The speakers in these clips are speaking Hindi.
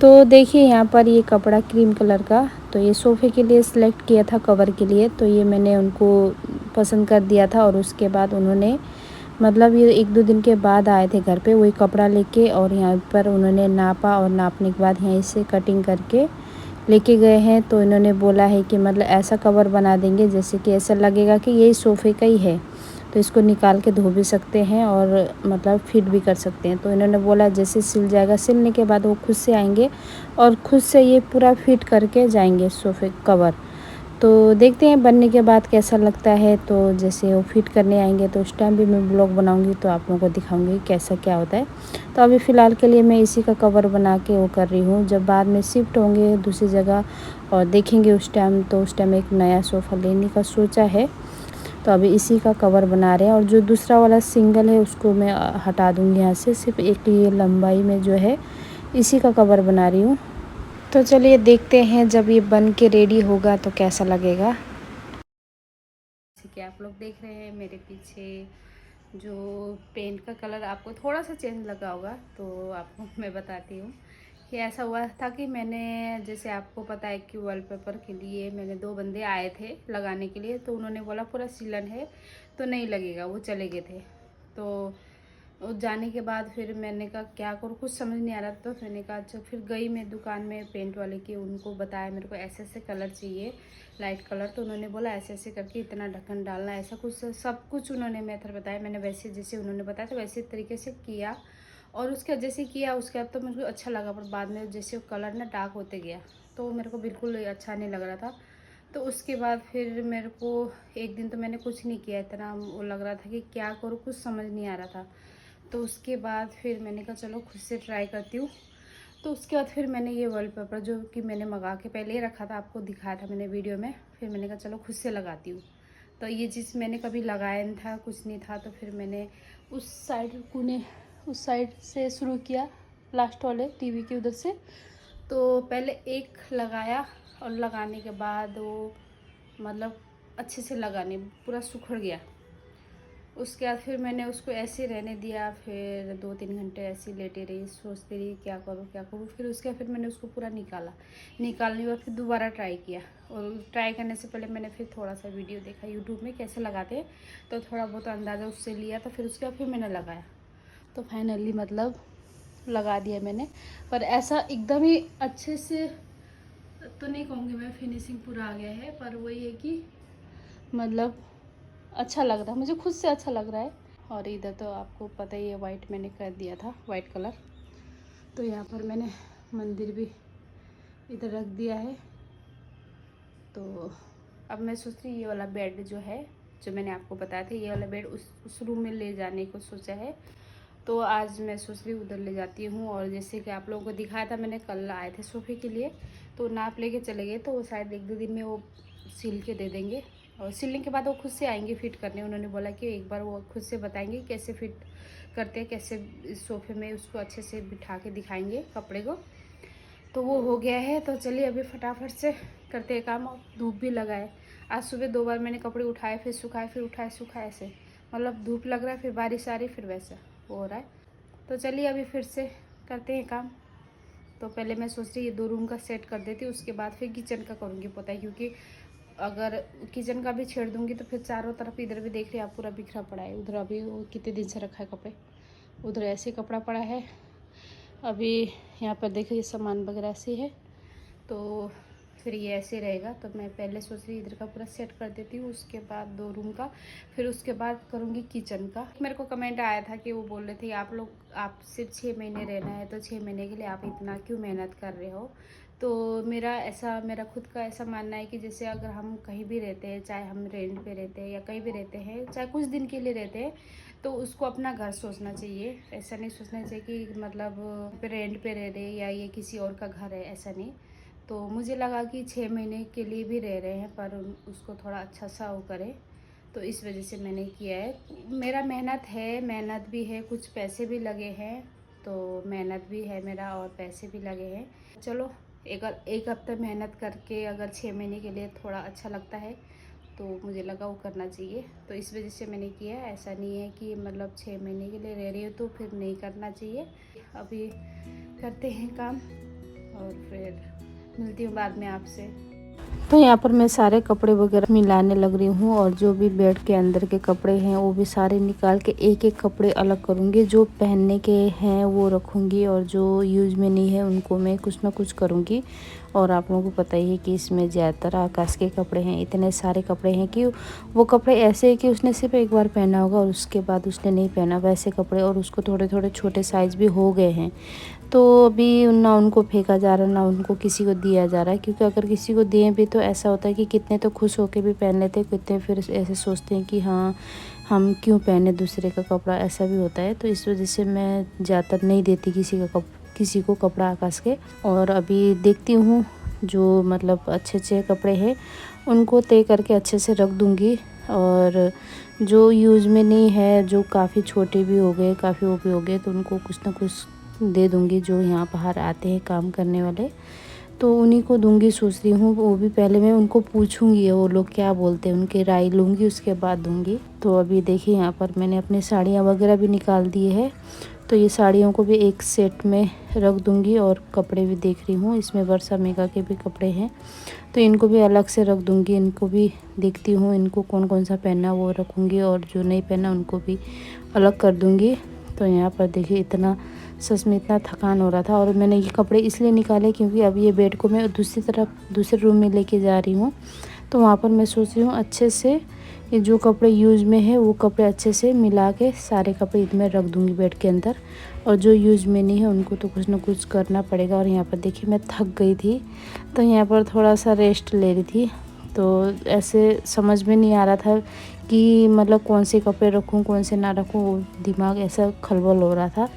तो देखिए यहाँ पर ये कपड़ा क्रीम कलर का, तो ये सोफ़े के लिए सिलेक्ट किया था कवर के लिए, तो ये मैंने उनको पसंद कर दिया था। और उसके बाद उन्होंने मतलब ये 1-2 दिन के बाद आए थे घर पे वही कपड़ा लेके, और यहाँ पर उन्होंने नापा और नापने के बाद यहीं से कटिंग करके लेके गए हैं। तो इन्होंने बोला है कि मतलब ऐसा कवर बना देंगे जैसे कि ऐसा लगेगा कि यही सोफ़े का ही है, तो इसको निकाल के धो भी सकते हैं और मतलब फिट भी कर सकते हैं। तो इन्होंने बोला जैसे सिल जाएगा, सिलने के बाद वो खुद से आएंगे और खुद से ये पूरा फिट करके जाएंगे सोफ़े कवर। तो देखते हैं बनने के बाद कैसा लगता है। तो जैसे वो फिट करने आएंगे तो उस टाइम भी मैं ब्लॉग बनाऊंगी, तो आप लोगों को दिखाऊंगी कैसा क्या होता है। तो अभी फ़िलहाल के लिए मैं इसी का कवर बना के वो कर रही हूँ। जब बाद में शिफ्ट होंगे दूसरी जगह और देखेंगे उस टाइम, तो उस टाइम एक नया सोफ़ा लेने का सोचा है। तो अभी इसी का कवर बना रहे हैं, और जो दूसरा वाला सिंगल है उसको मैं हटा दूँगी यहाँ से। सिर्फ एक ये लंबाई में जो है इसी का कवर बना रही हूँ। तो चलिए देखते हैं जब ये बन के रेडी होगा तो कैसा लगेगा। ठीक है, आप लोग देख रहे हैं मेरे पीछे जो पेंट का कलर आपको थोड़ा सा चेंज लगा होगा, तो आपको मैं बताती हूँ कि ऐसा हुआ था कि मैंने, जैसे आपको पता है कि वॉलपेपर के लिए मैंने 2 बंदे आए थे लगाने के लिए, तो उन्होंने बोला पूरा सीलन है तो नहीं लगेगा, वो चले गए थे। तो उस जाने के बाद फिर मैंने कहा क्या करूँ, कुछ समझ नहीं आ रहा, तो मैंने कहा अच्छा, फिर गई मैं दुकान में पेंट वाले की, उनको बताया मेरे को ऐसे ऐसे कलर चाहिए लाइट कलर, तो उन्होंने बोला ऐसे ऐसे करके इतना ढक्कन डालना, ऐसा कुछ सब कुछ उन्होंने मेथड बताया। मैंने वैसे जैसे उन्होंने बताया तो वैसे तरीके से किया, और उसके जैसे किया उसके बाद तो मुझे अच्छा लगा, पर बाद में जैसे कलर ना डार्क होते गया तो मेरे को बिल्कुल अच्छा नहीं लग रहा था। तो उसके बाद फिर मेरे को एक दिन तो मैंने कुछ नहीं किया, इतना वो लग रहा था कि क्या करूँ, कुछ समझ नहीं आ रहा था। तो उसके बाद फिर मैंने कहा चलो खुद से ट्राई करती हूँ। तो उसके बाद फिर मैंने ये वॉलपेपर जो कि मैंने मंगा के पहले ही रखा था, आपको दिखाया था मैंने वीडियो में, फिर मैंने कहा चलो खुद से लगाती हूँ। तो ये चीज़ मैंने कभी लगाया नहीं था, कुछ नहीं था, तो फिर मैंने उस साइड कोने उस साइड से शुरू किया, लास्ट वाले टीवी के उधर से। तो पहले एक लगाया, और लगाने के बाद वो मतलब अच्छे से लगा नहीं, पूरा सुखड़ गया। उसके बाद फिर मैंने उसको ऐसे रहने दिया, फिर 2-3 घंटे ऐसे लेटे रही, सोचती रही क्या करूँ क्या करूँ। फिर उसके बाद फिर मैंने उसको पूरा निकालने के बाद फिर दोबारा ट्राई किया। और ट्राई करने से पहले मैंने फिर थोड़ा सा वीडियो देखा यूट्यूब में कैसे लगाते हैं, तो थोड़ा बहुत अंदाज़ा उससे लिया, तो फिर उसके बाद फिर मैंने लगाया। तो फाइनली मतलब लगा दिया मैंने, पर ऐसा एकदम ही अच्छे से तो नहीं कहूँगी मैं, फिनिशिंग पूरा आ गया है, पर वही है कि मतलब अच्छा लग रहा है, मुझे खुद से अच्छा लग रहा है। और इधर तो आपको पता ही है वाइट मैंने कर दिया था, वाइट कलर। तो यहाँ पर मैंने मंदिर भी इधर रख दिया है। तो अब मैं सोच रही ये वाला बेड जो है, जो मैंने आपको बताया था, ये वाला बेड उस रूम में ले जाने को सोचा है। तो आज मैं सोच रही उधर ले जाती हूँ। और जैसे कि आप लोगों को दिखाया था मैंने, कल आए थे सोफ़े के लिए, तो नाप लेके चले गए, तो वो शायद 1-2 दिन में वो सिल के दे देंगे। और सिलने के बाद वो खुद से आएंगे फिट करने। उन्होंने बोला कि एक बार वो खुद से बताएंगे कैसे फिट करते हैं, कैसे इस सोफ़े में उसको अच्छे से बिठा के दिखाएंगे कपड़े को। तो वो हो गया है। तो चलिए अभी फटाफट से करते हैं काम। और धूप भी लगा है, आज सुबह 2 बार मैंने कपड़े उठाए फिर सुखाए, फिर उठाए सुखाए, ऐसे मतलब धूप लग रहा है, फिर बारिश आ रही, फिर वैसा वो हो रहा है। तो चलिए अभी फिर से करते हैं काम। तो पहले मैं सोच रही ये 2 रूम का सेट कर देती हूँ, उसके बाद फिर किचन का करूँगी पता है, क्योंकि अगर किचन का भी छेड़ दूँगी तो फिर चारों तरफ, इधर भी देख रही आप पूरा बिखरा पड़ा है, उधर अभी वो कितने दिन से रखा है कपड़े, उधर ऐसे कपड़ा पड़ा है। अभी यहाँ पर देखिए सामान वगैरह ऐसे है, तो फिर ये ऐसे रहेगा। तो मैं पहले सोच रही इधर का पूरा सेट कर देती हूँ, उसके बाद 2 रूम का, फिर उसके बाद करूँगी किचन का। मेरे को कमेंट आया था कि वो बोल रहे थे आप सिर्फ 6 महीने रहना है, तो 6 महीने के लिए आप इतना क्यों मेहनत कर रहे हो। तो मेरा खुद का ऐसा मानना है कि जैसे अगर हम कहीं भी रहते हैं, चाहे हम रेंट पे रहते हैं या कहीं भी रहते हैं, चाहे कुछ दिन के लिए रहते हैं, तो उसको अपना घर सोचना चाहिए। ऐसा नहीं सोचना चाहिए कि मतलब रेंट पे रह रहे या ये किसी और का घर है, ऐसा नहीं। तो मुझे लगा कि 6 महीने के लिए भी रह रहे हैं, पर उसको थोड़ा अच्छा सा वो करें, तो इस वजह से मैंने किया है। मेरा मेहनत भी है, कुछ पैसे भी लगे हैं, तो मेहनत भी है मेरा और पैसे भी लगे हैं। चलो एक हफ्ता मेहनत करके अगर 6 महीने के लिए थोड़ा अच्छा लगता है, तो मुझे लगा वो करना चाहिए, तो इस वजह से मैंने किया। ऐसा नहीं है कि मतलब 6 महीने के लिए रह रही हो तो फिर नहीं करना चाहिए। अभी करते हैं काम। और फिर मिलती हूँ बाद में आपसे। तो यहाँ पर मैं सारे कपड़े वगैरह मिलाने लग रही हूँ और जो भी बेड के अंदर के कपड़े हैं वो भी सारे निकाल के एक एक कपड़े अलग करूँगी। जो पहनने के हैं वो रखूँगी और जो यूज़ में नहीं है उनको मैं कुछ ना कुछ करूँगी। और आप लोगों को पता ही है कि इसमें ज़्यादातर आकाश के कपड़े हैं, इतने सारे कपड़े हैं कि वो कपड़े ऐसे है कि उसने सिर्फ एक बार पहना होगा और उसके बाद उसने नहीं पहना वैसे कपड़े, और उसको थोड़े थोड़े छोटे साइज़ भी हो गए हैं। तो अभी ना उनको फेंका जा रहा, ना उनको किसी को दिया जा रहा है, क्योंकि अगर किसी को दिए भी तो ऐसा होता है कि कितने तो खुश होकर भी पहन लेते हैं, कितने फिर ऐसे सोचते हैं कि हाँ हम क्यों पहने दूसरे का कपड़ा, ऐसा भी होता है। तो इस वजह से मैं ज़्यादातर नहीं देती किसी को कपड़ा आकाश के। और अभी देखती हूँ जो मतलब अच्छे अच्छे कपड़े हैं उनको तय करके अच्छे से रख दूँगी। और जो यूज़ में नहीं है, जो काफ़ी छोटे भी हो गए, काफ़ी वो भी हो गए, तो उनको कुछ ना कुछ दे दूँगी। जो यहाँ बाहर आते हैं काम करने वाले तो उन्हीं को दूँगी सोच रही हूँ। वो भी पहले मैं उनको पूछूँगी वो लोग क्या बोलते हैं, उनकी राय लूँगी, उसके बाद दूँगी। तो अभी देखिए यहाँ पर मैंने अपनी साड़ियाँ वगैरह भी निकाल दी है, तो ये साड़ियों को भी एक सेट में रख दूँगी। और कपड़े भी देख रही हूँ, इसमें वर्षा मेघा के भी कपड़े हैं तो इनको भी अलग से रख दूँगी। इनको भी देखती हूँ इनको कौन कौन सा पहनना वो रखूँगी, और जो नहीं पहना उनको भी अलग कर दूँगी। तो यहाँ पर देखिए इतना सच में इतना थकान हो रहा था। और मैंने ये कपड़े इसलिए निकाले क्योंकि अब ये बेड को मैं दूसरे रूम में लेके जा रही हूँ। तो वहाँ पर मैं सोच रही हूँ अच्छे से ये जो कपड़े यूज़ में है वो कपड़े अच्छे से मिला के सारे कपड़े इसमें रख दूँगी बेड के अंदर, और जो यूज़ में नहीं है उनको तो कुछ ना कुछ करना पड़ेगा। और यहाँ पर देखिए मैं थक गई थी तो यहाँ पर थोड़ा सा रेस्ट ले रही थी। तो ऐसे समझ में नहीं आ रहा था कि मतलब कौन से कपड़े रखूँ कौन से ना रखूँ, वो दिमाग ऐसा खलबल हो रहा था।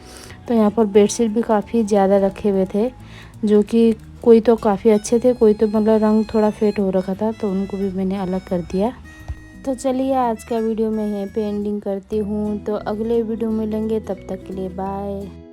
तो यहाँ पर बेडशीट भी काफ़ी ज़्यादा रखे हुए थे, जो कि कोई तो काफ़ी अच्छे थे, कोई तो मतलब रंग थोड़ा फेड हो रखा था, तो उनको भी मैंने अलग कर दिया। तो चलिए आज का वीडियो मैं यहीं पे एंडिंग करती हूँ, तो अगले वीडियो मिलेंगे, तब तक के लिए बाय।